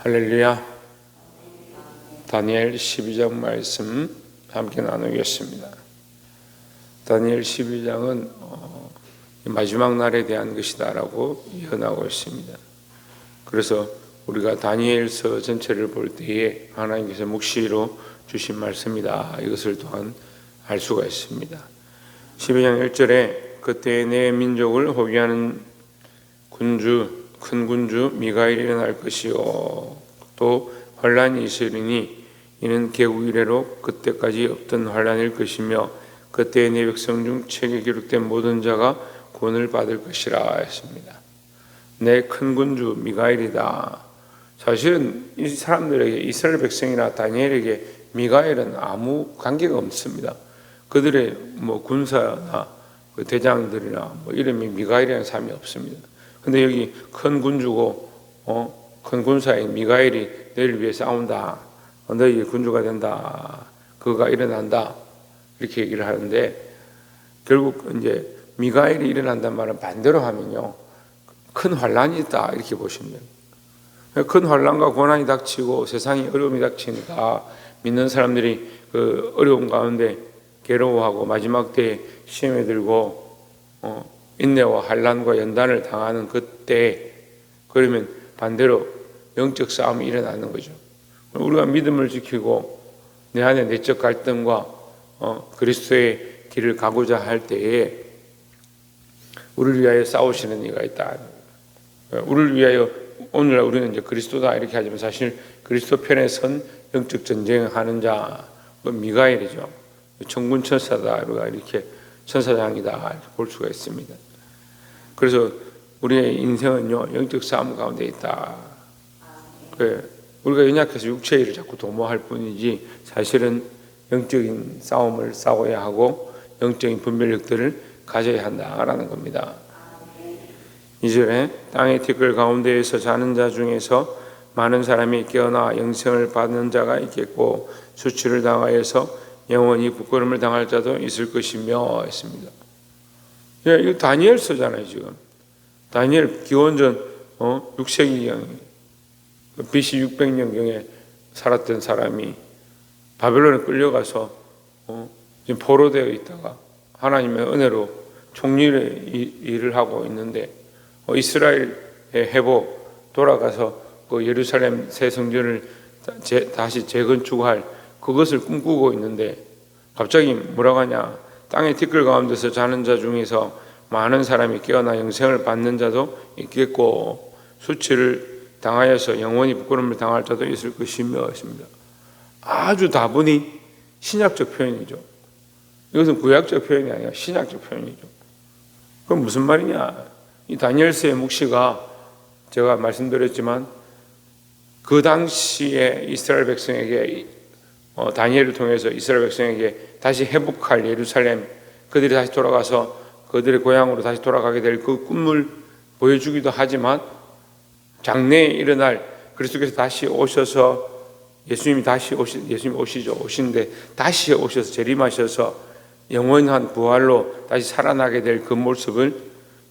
할렐루야. 다니엘 12장 말씀 함께 나누겠습니다. 다니엘 12장은 마지막 날에 대한 것이다 라고 예언하고 있습니다. 그래서 우리가 다니엘서 전체를 볼 때에 하나님께서 묵시로 주신 말씀이다, 이것을 또한 알 수가 있습니다. 12장 1절에 그때 내 민족을 호위하는 큰 군주 미가엘이 일어날 것이요 또 환란이 있으리니 이는 개국 이래로 그때까지 없던 환란일 것이며 그때 내 백성 중 책에 기록된 모든 자가 구원을 받을 것이라 했습니다. 내 큰 군주 미가엘이다. 사실은 이 사람들에게, 이스라엘 백성이나 다니엘에게 미가엘은 아무 관계가 없습니다. 그들의 군사나 대장들이나 이름이 미가엘이라는 사람이 없습니다. 근데 여기 큰 군주고 큰 군사인 미가엘이 너희를 위해 싸운다, 너희 군주가 된다, 그가 일어난다, 이렇게 얘기를 하는데, 결국 이제 미가엘이 일어난다는 말은 반대로 하면요, 큰 환란이 있다, 이렇게 보시면 돼요. 큰 환란과 고난이 닥치고 세상에 어려움이 닥치니까 믿는 사람들이 그 어려움 가운데 괴로워하고 마지막 때에 시험에 들고 인내와 환란과 연단을 당하는 그때, 그러면 반대로 영적 싸움이 일어나는 거죠. 우리가 믿음을 지키고 내 안에 내적 갈등과 그리스도의 길을 가고자 할 때에 우리를 위하여 싸우시는 이가 있다. 우리를 위하여, 오늘날 우리는 이제 그리스도다 이렇게 하지만 사실 그리스도 편에 선 영적 전쟁하는 자 미가엘이죠. 천군 천사다, 이렇게 천사장이다, 이렇게 볼 수가 있습니다. 그래서 우리의 인생은요, 영적 싸움 가운데 있다. 우리가 연약해서 육체의 일을 자꾸 도모할 뿐이지 사실은 영적인 싸움을 싸워야 하고 영적인 분별력들을 가져야 한다라는 겁니다. 2절에 땅의 티끌 가운데에서 자는 자 중에서 많은 사람이 깨어나 영생을 받는 자가 있겠고 수치를 당하여서 영원히 부끄러움을 당할 자도 있을 것이며 했습니다. 이거 다니엘서잖아요. 지금 다니엘 기원전 6세기경 BC 600년경에 살았던 사람이 바벨론에 끌려가서 지금 포로되어 있다가 하나님의 은혜로 총리의 일을 하고 있는데 이스라엘의 회복, 돌아가서 그 예루살렘 새 성전을 다시 재건축할 그것을 꿈꾸고 있는데 갑자기 뭐라고 하냐, 땅의 티끌 가운데서 자는 자 중에서 많은 사람이 깨어나 영생을 받는 자도 있겠고 수치를 당하여서 영원히 부끄러움을 당할 자도 있을 것이며 했습니다. 아주 다분히 신약적 표현이죠. 이것은 구약적 표현이 아니라 신약적 표현이죠. 그럼 무슨 말이냐, 이 다니엘서의 묵시가 제가 말씀드렸지만 그 당시에 이스라엘 백성에게, 다니엘을 통해서 이스라엘 백성에게 다시 회복할 예루살렘, 그들이 다시 돌아가서 그들의 고향으로 다시 돌아가게 될 그 꿈을 보여주기도 하지만 장래에 일어날 그리스도께서 다시 오셔서 예수님이 오시는데 다시 오셔서 재림하셔서 영원한 부활로 다시 살아나게 될 그 모습을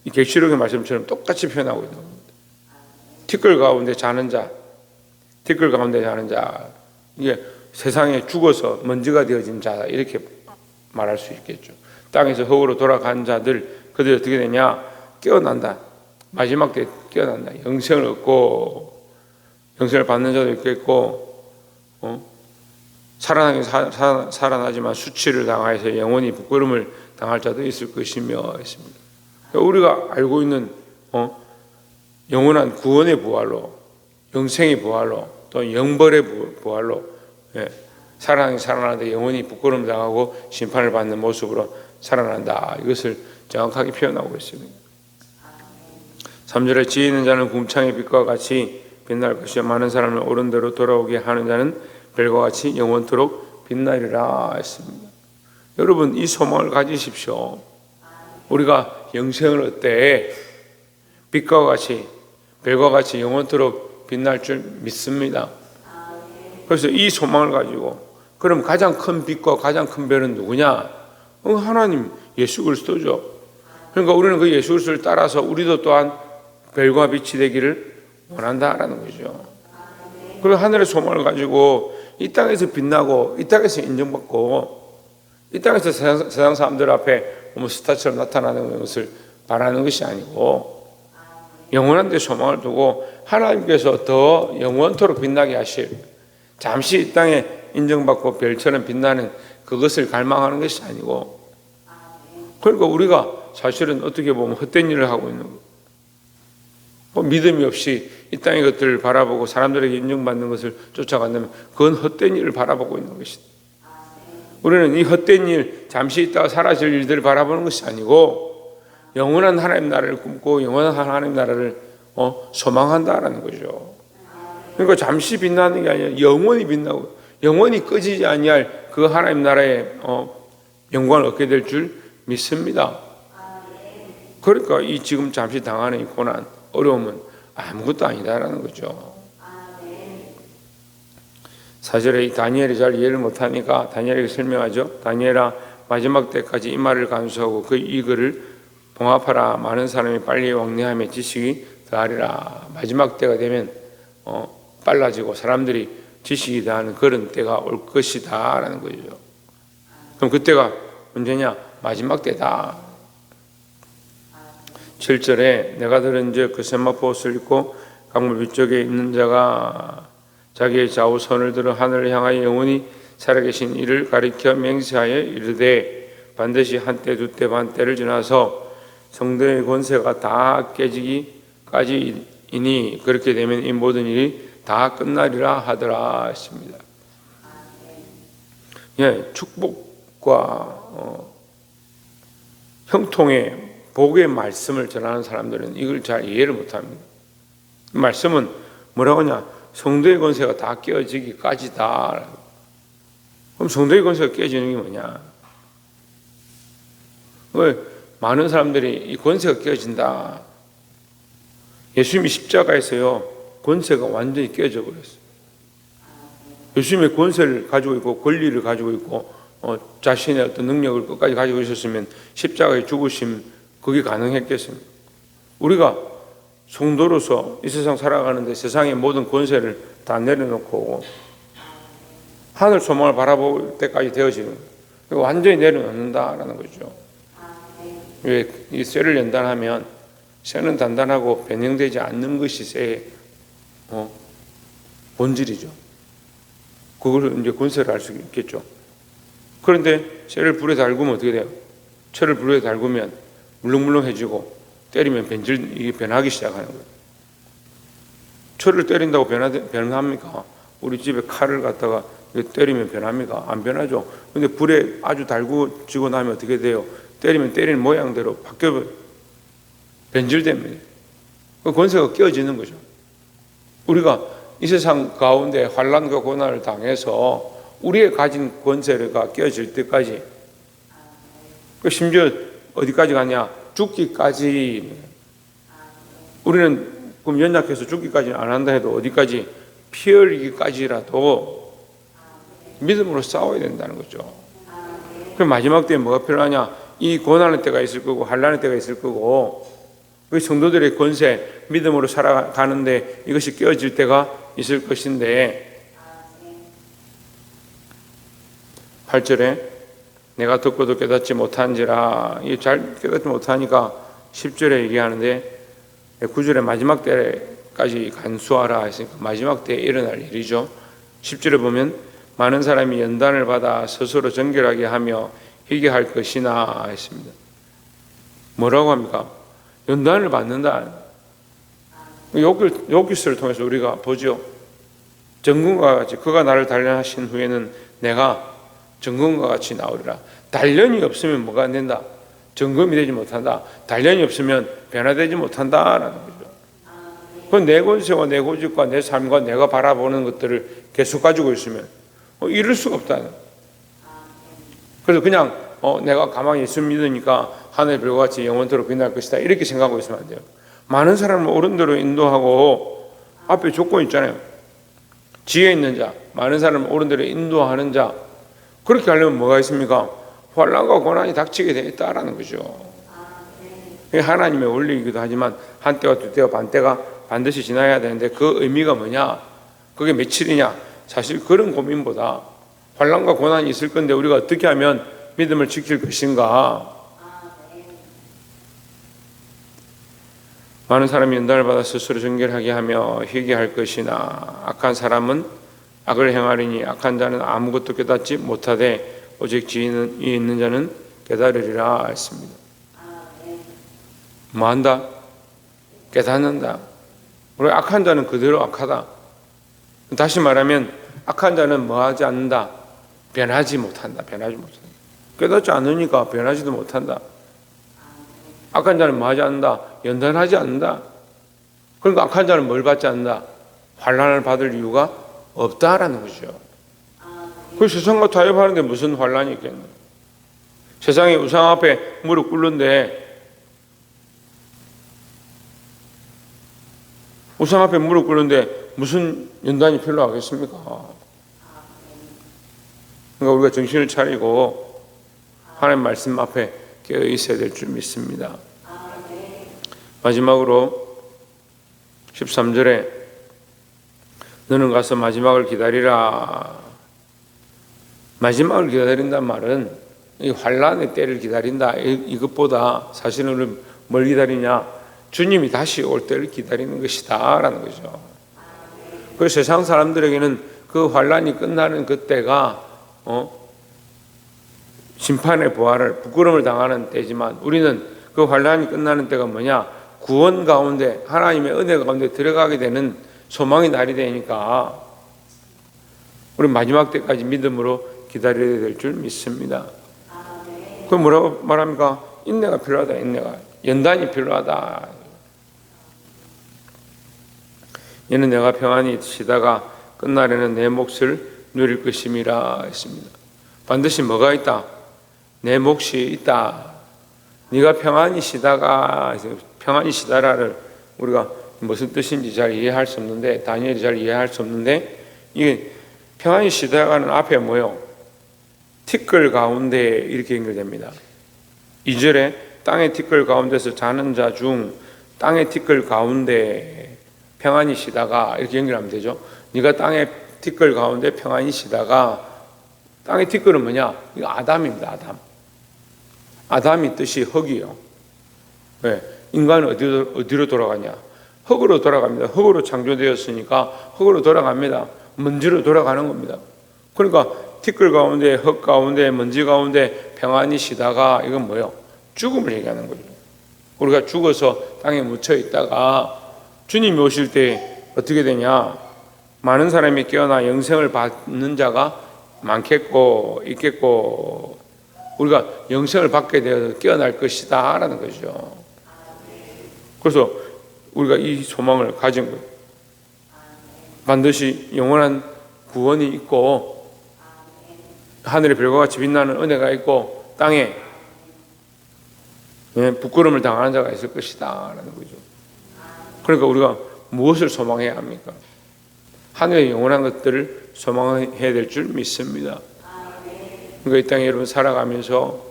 이 계시록의 말씀처럼 똑같이 표현하고 있는 겁니다. 티끌 가운데 자는 자, 이게 세상에 죽어서 먼지가 되어진 자, 이렇게 말할 수 있겠죠. 땅에서 흙으로 돌아간 자들, 그들이 어떻게 되냐, 깨어난다. 마지막 때 깨어난다. 영생을 얻고 영생을 받는 자도 있겠고, 살아나지만 수치를 당하여서 영원히 부끄러움을 당할 자도 있을 것이며 했습니다. 우리가 알고 있는 영원한 구원의 부활로, 영생의 부활로, 또 영벌의 부활로, 살아나는데 영원히 부끄러움 당하고 심판을 받는 모습으로 살아난다, 이것을 정확하게 표현하고 있습니다. 3절에 지혜 있는 자는 궁창의 빛과 같이 빛날 것이요 많은 사람을 옳은 대로 돌아오게 하는 자는 별과 같이 영원토록 빛나리라 했습니다. 여러분, 이 소망을 가지십시오. 우리가 영생을 얻되 빛과 같이, 별과 같이 영원토록 빛날 줄 믿습니다. 그래서 이 소망을 가지고, 그럼 가장 큰 빛과 가장 큰 별은 누구냐? 하나님, 예수 그리스도죠. 그러니까 우리는 그 예수 그리스도를 따라서 우리도 또한 별과 빛이 되기를 원한다라는 거죠. 그리고 하늘의 소망을 가지고 이 땅에서 빛나고 이 땅에서 인정받고 이 땅에서 세상 사람들 앞에 스타처럼 나타나는 것을 바라는 것이 아니고 영원한 데 소망을 두고 하나님께서 더 영원토록 빛나게 하실, 잠시 이 땅에 인정받고 별처럼 빛나는 그것을 갈망하는 것이 아니고, 그러니까 우리가 사실은 어떻게 보면 헛된 일을 하고 있는 거예요. 믿음이 없이 이 땅의 것들을 바라보고 사람들에게 인정받는 것을 쫓아간다면 그건 헛된 일을 바라보고 있는 것이다. 우리는 이 헛된 일, 잠시 있다가 사라질 일들을 바라보는 것이 아니고 영원한 하나님 나라를 꿈꾸고 영원한 하나님 나라를 소망한다라는 거죠. 그러니까 잠시 빛나는 게 아니라 영원히 빛나고 영원히 꺼지지 아니할 그 하나님 나라의 영광을 얻게 될 줄 믿습니다. 그러니까 이 지금 잠시 당하는 이 고난, 어려움은 아무것도 아니다라는 거죠. 4절에 이 다니엘이 잘 이해를 못하니까 다니엘에게 설명하죠. 다니엘아, 마지막 때까지 이 말을 간수하고 그 이 글을 봉합하라. 많은 사람이 빨리 왕래하며 지식이 더하리라. 마지막 때가 되면 빨라지고 사람들이 지식이 더하는 그런 때가 올 것이다 라는 거죠. 그럼 그때가 언제냐? 마지막 때다. 7절에 내가 들은즉 그 세마포 옷을 입고 강물 위쪽에 있는 자가 자기의 좌우 손을 들어 하늘을 향하여 영원히 살아계신 이를 가리켜 맹세하여 이르되 반드시 한때 두때 반때를 지나서 성도의 권세가 다 깨지기까지이니 그렇게 되면 이 모든 일이 다 끝나리라 하더라 했습니다. 축복과 형통의 복의 말씀을 전하는 사람들은 이걸 잘 이해를 못합니다. 이 말씀은 뭐라고 하냐? 성도의 권세가 다 깨어지기까지다. 그럼 성도의 권세가 깨지는 게 뭐냐? 왜 많은 사람들이 이 권세가 깨어진다. 예수님이 십자가에서요 권세가 완전히 깨어져 버렸어요. 예수님의 권세를 가지고 있고 권리를 가지고 있고 자신의 어떤 능력을 끝까지 가지고 있었으면 십자가에 죽으심 그게 가능했겠습니까? 우리가 성도로서 이 세상 살아가는데 세상의 모든 권세를 다 내려놓고 하늘 소망을 바라볼 때까지 되어지는 거예요. 완전히 내려놓는다라는 거죠. 왜 이 쇠를 연단하면 쇠는 단단하고 변형되지 않는 것이 쇠의 본질이죠. 그걸 이제 권세를 알 수 있겠죠. 그런데 쇠를 불에 달구면 어떻게 돼요? 철을 불에 달구면 물렁물렁해지고 때리면 이게 변하기 시작하는 거예요. 철을 때린다고 변합니까? 우리 집에 칼을 갖다가 때리면 변합니까? 안 변하죠. 근데 불에 아주 달구지고 나면 어떻게 돼요? 때리면 때리는 모양대로 바뀌어 변질됩니다. 그 권세가 깨어지는 거죠. 우리가 이 세상 가운데 환난과 고난을 당해서 우리의 가진 권세가 깨어질 때까지, 심지어 어디까지 가냐? 죽기까지. 우리는 그럼 연약해서 죽기까지는 안 한다 해도 어디까지? 피 흘리기까지라도 믿음으로 싸워야 된다는 거죠. 그럼 마지막 때에 뭐가 필요하냐? 이 고난의 때가 있을 거고 환난의 때가 있을 거고 그 성도들의 권세, 믿음으로 살아가는데 이것이 깨어질 때가 있을 것인데 8절에 내가 듣고도 깨닫지 못한지라. 이게 잘 깨닫지 못하니까 10절에 얘기하는데 9절에 마지막 때까지 간수하라 했으니까 마지막 때에 일어날 일이죠. 10절에 보면 많은 사람이 연단을 받아 스스로 정결하게 하며 희게 할 것이나 했습니다. 뭐라고 합니까? 연단을 받는다. 욥기서를 통해서 우리가 보죠. 정금과 같이 그가 나를 단련하신 후에는 내가 정금과 같이 나오리라. 단련이 없으면 뭐가 안 된다? 정금이 되지 못한다. 단련이 없으면 변화되지 못한다라는 거죠. 그건 내 권세와 내 고집과 내 삶과 내가 바라보는 것들을 계속 가지고 있으면 이룰 수가 없다. 그래서 그냥 내가 가만히 예수 믿으니까 하늘 별과 같이 영원토록 빛날 것이다 이렇게 생각하고 있으면 안 돼요. 많은 사람을 옳은 대로 인도하고 앞에 조건 있잖아요. 지혜 있는 자, 많은 사람을 옳은 대로 인도하는 자. 그렇게 하려면 뭐가 있습니까? 환난과 고난이 닥치게 되어 있다라는 거죠. 그게 하나님의 원리이기도 하지만 한때와 두때와 반때가 반드시 지나야 되는데 그 의미가 뭐냐? 그 그게 며칠이냐? 사실 그런 고민보다 환난과 고난이 있을 건데 우리가 어떻게 하면 믿음을 지킬 것인가? 많은 사람이 연단을 받아 스스로 정결하게 하며 회개할 것이나 악한 사람은 악을 행하리니 악한 자는 아무것도 깨닫지 못하되 오직 지혜이 있는 자는 깨달으리라 했습니다. 뭐 한다? 깨닫는다. 우리 악한 자는 그대로 악하다. 다시 말하면 악한 자는 뭐 하지 않는다? 변하지 못한다. 변하지 못한다. 깨닫지 않으니까 변하지도 못한다. 악한 자는 뭐 하지 않는다? 연단하지 않는다. 그러니까 악한 자는 뭘 받지 않는다? 환난을 받을 이유가 없다라는 거죠. 그 세상과 타협하는데 무슨 환난이 있겠노? 세상에 우상 앞에 무릎 꿇는데 우상 앞에 무릎 꿇는데 무슨 연단이 필요하겠습니까? 그러니까 우리가 정신을 차리고 하나님 말씀 앞에 깨어 있어야 될 줄 믿습니다. 마지막으로 13절에 너는 가서 마지막을 기다리라. 마지막을 기다린다는 말은 이 환난의 때를 기다린다. 이것보다 사실은 우리는 뭘 기다리냐? 주님이 다시 올 때를 기다리는 것이다 라는 거죠. 그래서 세상 사람들에게는 그 환난이 끝나는 그때가 심판의 부활을 부끄러움을 당하는 때지만 우리는 그 환난이 끝나는 때가 뭐냐? 구원 가운데 하나님의 은혜 가운데 들어가게 되는 소망의 날이 되니까 우리 마지막 때까지 믿음으로 기다려야 될 줄 믿습니다. 그럼 뭐라고 말합니까? 인내가 필요하다. 인내가 연단이 필요하다. 이는 내가 평안히 쉬다가 끝날에는 내 몫을 누릴 것임이라 했습니다. 반드시 뭐가 있다? 내 몫이 있다. 네가 평안히 쉬다가 평안히 쉬다라를 우리가 무슨 뜻인지 잘 이해할 수 없는데 다니엘이 잘 이해할 수 없는데 이게 평안히 쉬다가는 앞에 뭐요? 티끌 가운데 이렇게 연결됩니다. 2절에 땅의 티끌 가운데서 자는 자 중 땅의 티끌 가운데 평안히 쉬다가 이렇게 연결하면 되죠. 네가 땅의 티끌 가운데 평안히 쉬다가 땅의 티끌은 뭐냐? 이거 아담입니다. 아담이 뜻이 흙이요. 왜? 인간은 어디로 돌아가냐? 흙으로 돌아갑니다. 흙으로 창조되었으니까 흙으로 돌아갑니다. 먼지로 돌아가는 겁니다. 그러니까 티끌 가운데, 흙 가운데, 먼지 가운데 평안히 쉬다가 이건 뭐예요? 죽음을 얘기하는 거죠. 우리가 죽어서 땅에 묻혀 있다가 주님이 오실 때 어떻게 되냐? 많은 사람이 깨어나 영생을 받는 자가 많겠고 있겠고 우리가 영생을 받게 되어서 깨어날 것이다 라는 거죠. 그래서 우리가 이 소망을 가진 거예요. 반드시 영원한 구원이 있고 하늘의 별과 같이 빛나는 은혜가 있고 땅에 부끄러움을 당하는 자가 있을 것이다 라는 거죠. 그러니까 우리가 무엇을 소망해야 합니까? 하늘의 영원한 것들을 소망해야 될 줄 믿습니다. 그러니까 이 땅에 여러분 살아가면서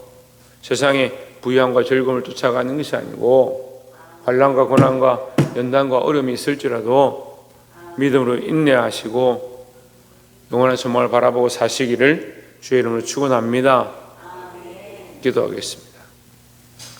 세상의 부유함과 즐거움을 쫓아가는 것이 아니고 환난과 고난과 연단과 어려움이 있을지라도 믿음으로 인내하시고 영원한 소망을 바라보고 사시기를 주의 이름으로 축원합니다. 기도하겠습니다.